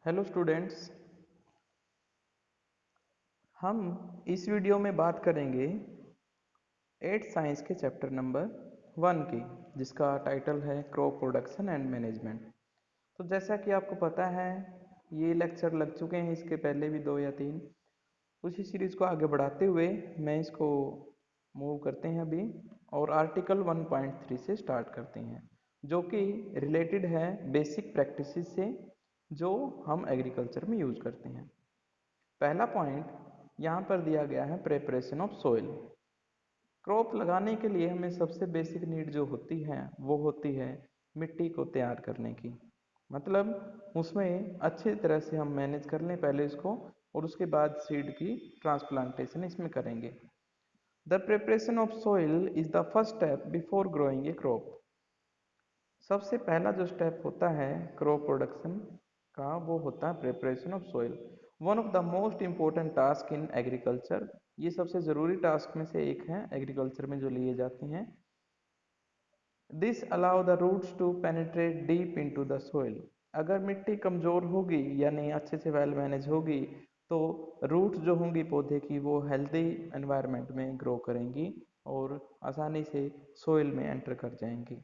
Hello students. हम इस video में बात करेंगे 8th साइंस के चैप्टर नंबर 1 की, जिसका टाइटल है क्रॉप प्रोडक्शन एंड मैनेजमेंट। तो जैसा कि आपको पता है, ये लेक्चर लग चुके हैं इसके पहले भी 2 या 3। उसी सीरीज़ को आगे बढ़ाते हुए मैं इसको मूव करते हैं अभी और आर्टिकल 1.3 से स्टार्ट करते हैं, जो कि रिलेटेड है बेसिक प्रैक्टिसेस से जो हम एग्रीकल्चर में यूज़ करते हैं। पहला पॉइंट यहाँ पर दिया गया है प्रेपरेशन ऑफ सोइल। क्रॉप लगाने के लिए हमें सबसे बेसिक नीड जो होती है वो होती है मिट्टी को तैयार करने की। मतलब उसमें अच्छी तरह से हम मैनेज कर लें पहले इसको, और उसके बाद सीड की ट्रांसप्लांटेशन इसमें करेंगे। The preparation of soil is the first step before growing A crop. सबसे पहला जो स्टेप होता है क्रॉप प्रोडक्शन का वो होता है preparation of soil. One of the most important task in agriculture. ये सबसे ज़रूरी टास्क में से एक है एग्रीकल्चर में जो लिए जाते हैं। This allow the roots to penetrate deep into the soil. अगर मिट्टी कमज़ोर होगी यानी अच्छे से वेल मैनेज होगी तो रूट्स जो होंगी पौधे की वो हेल्दी एनवायरनमेंट में ग्रो करेंगी और आसानी से सोइल में एंटर कर जाएंगी।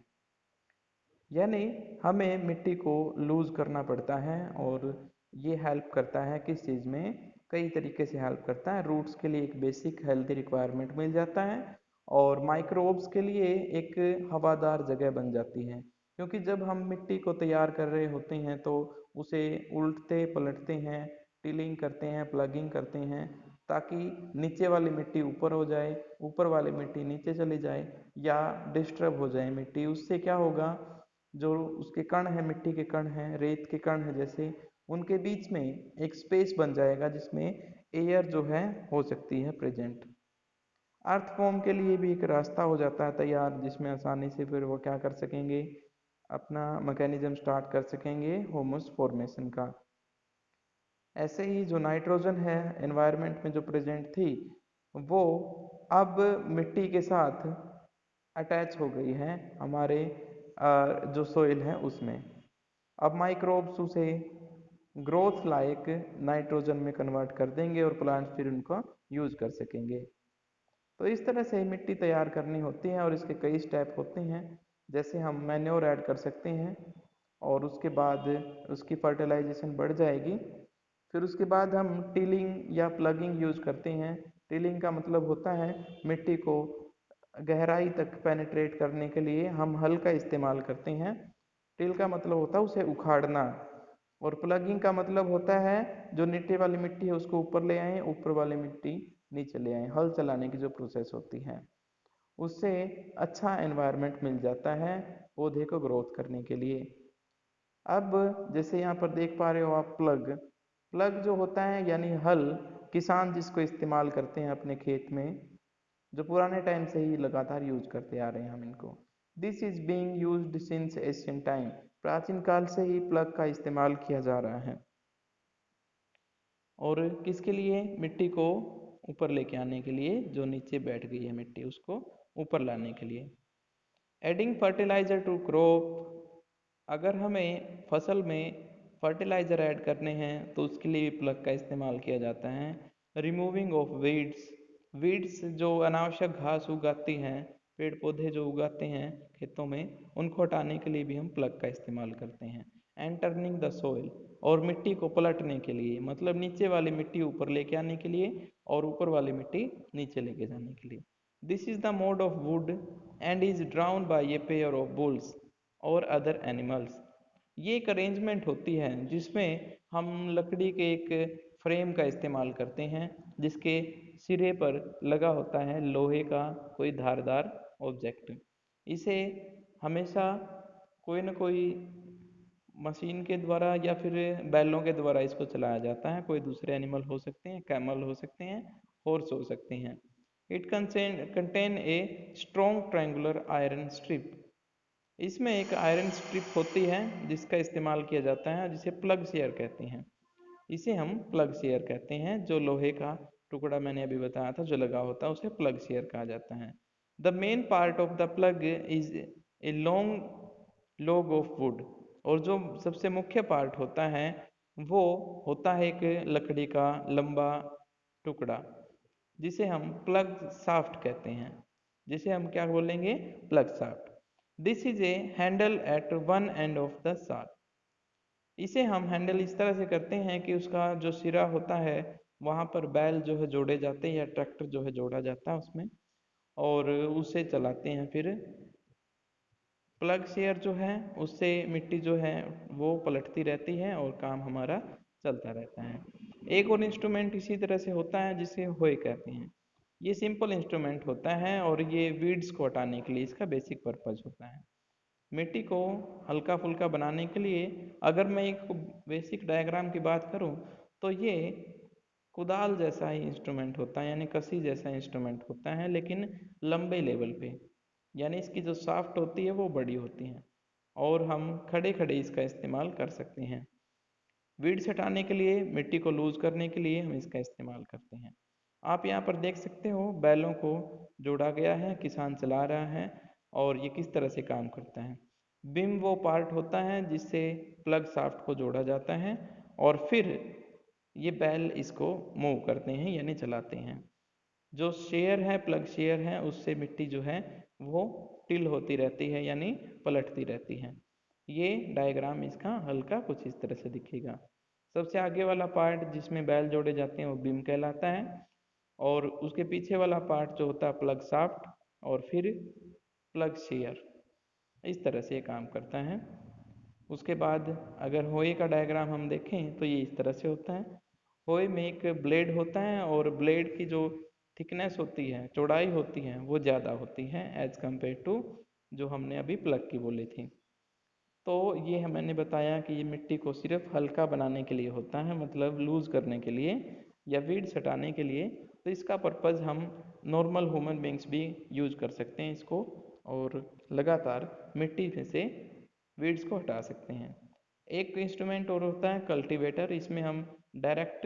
यानी हमें मिट्टी को लूज़ करना पड़ता है, और ये हेल्प करता है किस चीज़ में, कई तरीके से हेल्प करता है। रूट्स के लिए एक बेसिक हेल्दी रिक्वायरमेंट मिल जाता है, और माइक्रोब्स के लिए एक हवादार जगह बन जाती है। क्योंकि जब हम मिट्टी को तैयार कर रहे होते हैं तो उसे उल्टते पलटते हैं, टिलिंग करते हैं, प्लगिंग करते हैं, ताकि नीचे वाली मिट्टी ऊपर हो जाए, ऊपर वाली मिट्टी नीचे चली जाए या डिस्टर्ब हो जाए मिट्टी। उससे क्या होगा, जो उसके कण है, मिट्टी के कण हैं, रेत के कण हैं जैसे, उनके बीच में एक स्पेस बन जाएगा जिसमें एयर जो है हो सकती है प्रेजेंट। अर्थ फॉर्म के लिए भी एक रास्ता हो जाता है तैयार, जिसमें आसानी से फिर वो क्या कर सकेंगे, अपना मैकेनिज्म स्टार्ट कर सकेंगे ह्यूमस फॉर्मेशन का। ऐसे ही जो नाइट्रोजन है एनवायरनमेंट में जो प्रेजेंट थी, वो अब मिट्टी के साथ अटैच हो गई है हमारे जो सोइल है उसमें। अब माइक्रोब्स उसे ग्रोथ लायक नाइट्रोजन में कन्वर्ट कर देंगे और प्लांट्स फिर उनका यूज कर सकेंगे। तो इस तरह से मिट्टी तैयार करनी होती है और इसके कई स्टेप होते हैं। जैसे हम मैन्योर ऐड कर सकते हैं और उसके बाद उसकी फर्टिलाइजेशन बढ़ जाएगी। फिर उसके बाद हम टिलिंग या प्लगिंग यूज करते हैं। टिलिंग का मतलब होता है मिट्टी को गहराई तक पेनिट्रेट करने के लिए हम हल का इस्तेमाल करते हैं। टिल का मतलब होता है उसे उखाड़ना, और प्लगिंग का मतलब होता है जो नीचे वाली मिट्टी है उसको ऊपर ले आए, ऊपर वाली मिट्टी नीचे ले आए। हल चलाने की जो प्रोसेस होती है उससे अच्छा एनवायरनमेंट मिल जाता है पौधे को ग्रोथ करने के लिए। अब जैसे यहाँ पर देख पा रहे हो आप, प्लग प्लग जो होता है यानी हल, किसान जिसको इस्तेमाल करते हैं अपने खेत में, जो पुराने टाइम से ही लगातार यूज करते आ रहे हैं हम इनको। This is being used since Asian time. प्राचीन काल से ही प्लग का इस्तेमाल किया जा रहा है, और किसके लिए, मिट्टी को ऊपर लेके आने के लिए, जो नीचे बैठ गई है मिट्टी उसको ऊपर लाने के लिए। Adding fertiliser to crop. अगर हमें फसल में फर्टिलाइजर ऐड करने हैं तो उसके लिए भी प्लग का इस्तेमाल किया जाता है। Removing of weeds. वीड्स जो अनावश्यक घास उगाती हैं, पेड़ पौधे जो उगाते हैं खेतों में, उनको हटाने के लिए भी हम प्लग का इस्तेमाल करते हैं। And turning the soil. और मिट्टी को पलटने के लिए, मतलब नीचे वाली मिट्टी ऊपर लेके आने के लिए और ऊपर वाली मिट्टी नीचे लेके जाने के लिए। This is the mode of wood and is drawn by a pair of bulls और अदर एनिमल्स। ये एक अरेंजमेंट होती है जिसमें हम लकड़ी के एक फ्रेम का इस्तेमाल करते हैं, जिसके सिरे पर लगा होता है लोहे का कोई धारदार ऑब्जेक्ट। इसे हमेशा कोई न कोई मशीन के द्वारा या फिर बैलों के द्वारा इसको चलाया जाता है। कोई दूसरे एनिमल हो सकते हैं, कैमल हो सकते हैं, हॉर्स हो सकते हैं। It contain a strong triangular iron strip. इसमें एक आयरन स्ट्रिप होती है जिसका इस्तेमाल किया जाता है, जिसे प्लग शेयर कहते हैं। इसे हम प्लग शेयर कहते हैं। जो लोहे का टुकड़ा मैंने अभी बताया था जो लगा होता है उसे प्लग शेयर कहा जाता है। The main part of the plug is a long log of would. और जो सबसे मुख्य पार्ट होता है वो होता है एक लकड़ी का लंबा टुकड़ा जिसे हम प्लग शाफ्ट कहते हैं, जिसे हम क्या बोलेंगे, plug shaft. This is a handle at one end of the shaft. इसे हम हैंडल इस तरह से करते हैं कि उसका जो सिरा होता है वहाँ पर बैल जो है जोड़े जाते हैं या ट्रैक्टर जो है जोड़ा जाता है उसमें, और उसे चलाते हैं। फिर प्लग शेयर जो है उससे मिट्टी जो है वो पलटती रहती है और काम हमारा चलता रहता है। एक और इंस्ट्रूमेंट इसी तरह से होता है जिसे होए कहते हैं। ये सिंपल इंस्ट्रूमेंट होता है और ये वीड्स को हटाने के लिए इसका बेसिक पर्पज होता है। मिट्टी को हल्का फुल्का बनाने के लिए अगर मैं एक बेसिक डायग्राम की बात करूं तो ये कुदाल जैसा ही इंस्ट्रूमेंट होता है, यानी कसी जैसा इंस्ट्रूमेंट होता है, लेकिन लंबे लेवल पे। यानी इसकी जो शाफ्ट होती है वो बड़ी होती है और हम खड़े खड़े इसका इस्तेमाल कर सकते हैं। वीड्स हटाने के लिए, मिट्टी को लूज करने के लिए हम इसका इस्तेमाल करते हैं। आप यहाँ पर देख सकते हो बैलों को जोड़ा गया है, किसान चला रहा है और ये किस तरह से काम करता है। बिम वो पार्ट होता है जिससे प्लग शाफ्ट को जोड़ा जाता है और फिर ये बैल इसको मूव करते हैं यानी चलाते हैं। जो शेयर है, प्लग शेयर है, उससे मिट्टी जो है वो टिल होती रहती है यानी पलटती रहती है। ये डायग्राम इसका हल्का कुछ इस तरह से दिखेगा। सबसे आगे वाला पार्ट जिसमें बैल जोड़े जाते हैं वो बीम कहलाता है, और उसके पीछे वाला पार्ट जो होता है प्लग शाफ्ट, और फिर प्लग शेयर। इस तरह से ये काम करता है। उसके बाद अगर होए का डायग्राम हम देखें तो ये इस तरह से होता है। होए में एक ब्लेड होता है और ब्लेड की जो थिकनेस होती है, चौड़ाई होती है, वो ज़्यादा होती है एज कम्पेयर टू जो हमने अभी प्लग की बोली थी। तो ये मैंने बताया कि ये मिट्टी को सिर्फ हल्का बनाने के लिए होता है, मतलब लूज करने के लिए या वीड्स हटाने के लिए। तो इसका पर्पज़ हम नॉर्मल ह्यूमन बींग्स भी यूज कर सकते हैं इसको, और लगातार मिट्टी में से वीड्स को हटा सकते हैं। एक इंस्ट्रूमेंट और होता है कल्टीवेटर। इसमें हम डायरेक्ट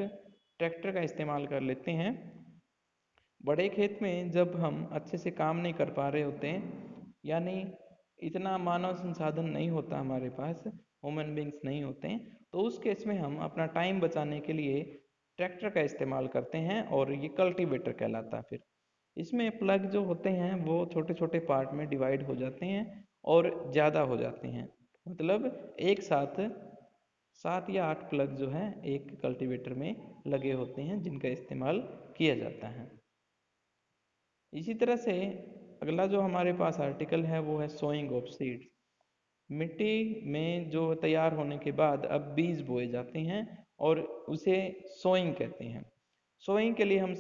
ट्रैक्टर का इस्तेमाल कर लेते हैं। बड़े खेत में जब हम अच्छे से काम नहीं कर पा रहे होते हैं, यानी इतना मानव संसाधन नहीं होता हमारे पास, ह्यूमन बींग्स नहीं होते हैं, तो उस केस में हम अपना टाइम बचाने के लिए ट्रैक्टर का इस्तेमाल करते हैं और ये कल्टीवेटर कहलाता है। फिर इसमें प्लग जो होते हैं वो छोटे छोटे पार्ट में डिवाइड हो जाते हैं और ज़्यादा हो जाते हैं। मतलब एक साथ 7 या 8 प्लग जो है एक कल्टीवेटर में लगे होते हैं जिनका इस्तेमाल किया जाता है। इसी तरह से अगला जो हमारे पास आर्टिकल है वो है सोइंग ऑफ सीड्स। मिट्टी में जो तैयार होने के बाद अब बीज बोए जाते हैं और उसे सोइंग कहते हैं। सोइंग के लिए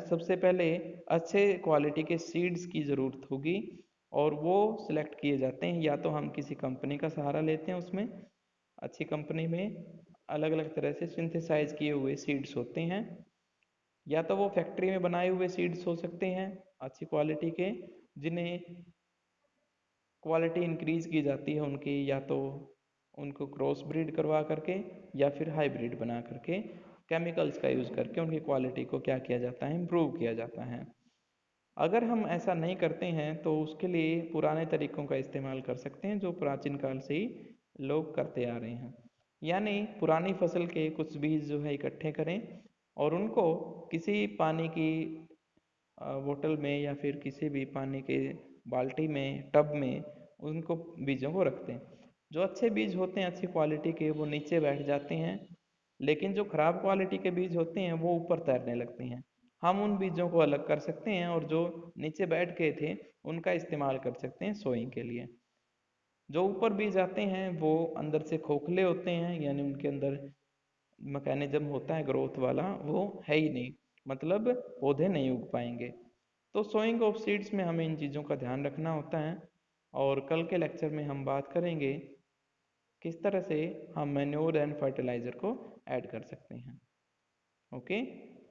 सबसे पहले अच्छे क्वालिटी के सीड्स की ज़रूरत होगी और वो सिलेक्ट किए जाते हैं। या तो हम किसी कंपनी का सहारा लेते हैं, उसमें अच्छी कंपनी में अलग अलग तरह से सिंथेसाइज किए हुए सीड्स होते हैं, या तो वो फैक्ट्री में बनाए हुए सीड्स हो सकते हैं अच्छी क्वालिटी के, जिन्हें क्वालिटी इंक्रीज की जाती है उनकी, या तो उनको क्रॉस ब्रीड करवा करके या फिर हाइब्रिड बना करके केमिकल्स का यूज़ करके उनकी क्वालिटी को क्या किया जाता है, इम्प्रूव किया जाता है। अगर हम ऐसा नहीं करते हैं तो उसके लिए पुराने तरीकों का इस्तेमाल कर सकते हैं जो प्राचीन काल से ही लोग करते आ रहे हैं। यानी पुरानी फसल के कुछ बीज जो है इकट्ठे करें और उनको किसी पानी की बोतल में या फिर किसी भी पानी के बाल्टी में, टब में उनको बीजों को रखते हैं। जो अच्छे बीज होते हैं अच्छी क्वालिटी के वो नीचे बैठ जाते हैं, लेकिन जो खराब क्वालिटी के बीज होते हैं वो ऊपर तैरने लगते हैं। हम उन बीजों को अलग कर सकते हैं और जो नीचे बैठ गए थे उनका इस्तेमाल कर सकते हैं सोइंग के लिए। जो ऊपर बीज आते हैं वो अंदर से खोखले होते हैं, यानी उनके अंदर मैकेनिज्म होता है ग्रोथ वाला वो है ही नहीं, मतलब पौधे नहीं उग पाएंगे। तो सोइंग ऑफ सीड्स में हमें इन चीज़ों का ध्यान रखना होता है, और कल के लेक्चर में हम बात करेंगे किस तरह से हम मैन्योर एंड फर्टिलाइज़र को ऐड कर सकते हैं। ओके।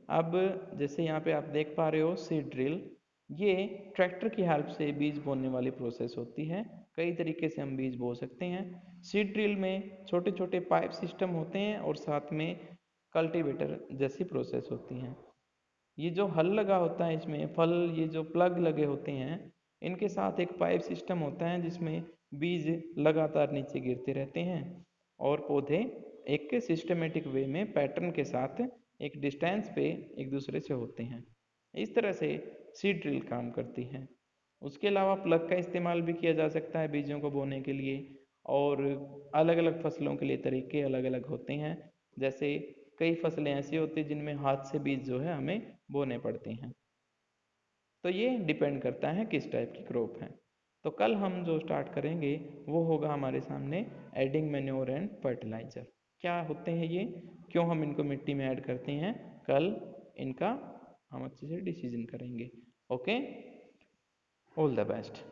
अब जैसे यहाँ पे आप देख पा रहे हो सीड ड्रिल, ये ट्रैक्टर की हेल्प से बीज बोने वाली प्रोसेस होती है। कई तरीके से हम बीज बो सकते हैं। सीड ड्रिल में छोटे छोटे पाइप सिस्टम होते हैं और साथ में कल्टीवेटर जैसी प्रोसेस होती हैं। ये जो हल लगा होता है इसमें फल, ये जो प्लग लगे होते हैं इनके साथ एक पाइप सिस्टम होता है जिसमें बीज लगातार नीचे गिरते रहते हैं और पौधे एक सिस्टमेटिक वे में पैटर्न के साथ एक डिस्टेंस पे एक दूसरे से होते हैं। इस तरह से सीड ड्रिल काम करती है। उसके अलावा प्लग का इस्तेमाल भी किया जा सकता है बीजों को बोने के लिए, और अलग अलग फसलों के लिए तरीके अलग अलग होते हैं। जैसे कई फसलें ऐसी होती हैं जिनमें हाथ से बीज जो है हमें बोने पड़ते हैं। तो ये डिपेंड करता है किस टाइप की क्रॉप है। तो कल हम जो स्टार्ट करेंगे वो होगा हमारे सामने एडिंग मैन्योर एंड फर्टिलाइजर। क्या होते हैं ये, क्यों हम इनको मिट्टी में ऐड करते हैं, कल इनका हम अच्छे से डिसीजन करेंगे। Okay, all the best.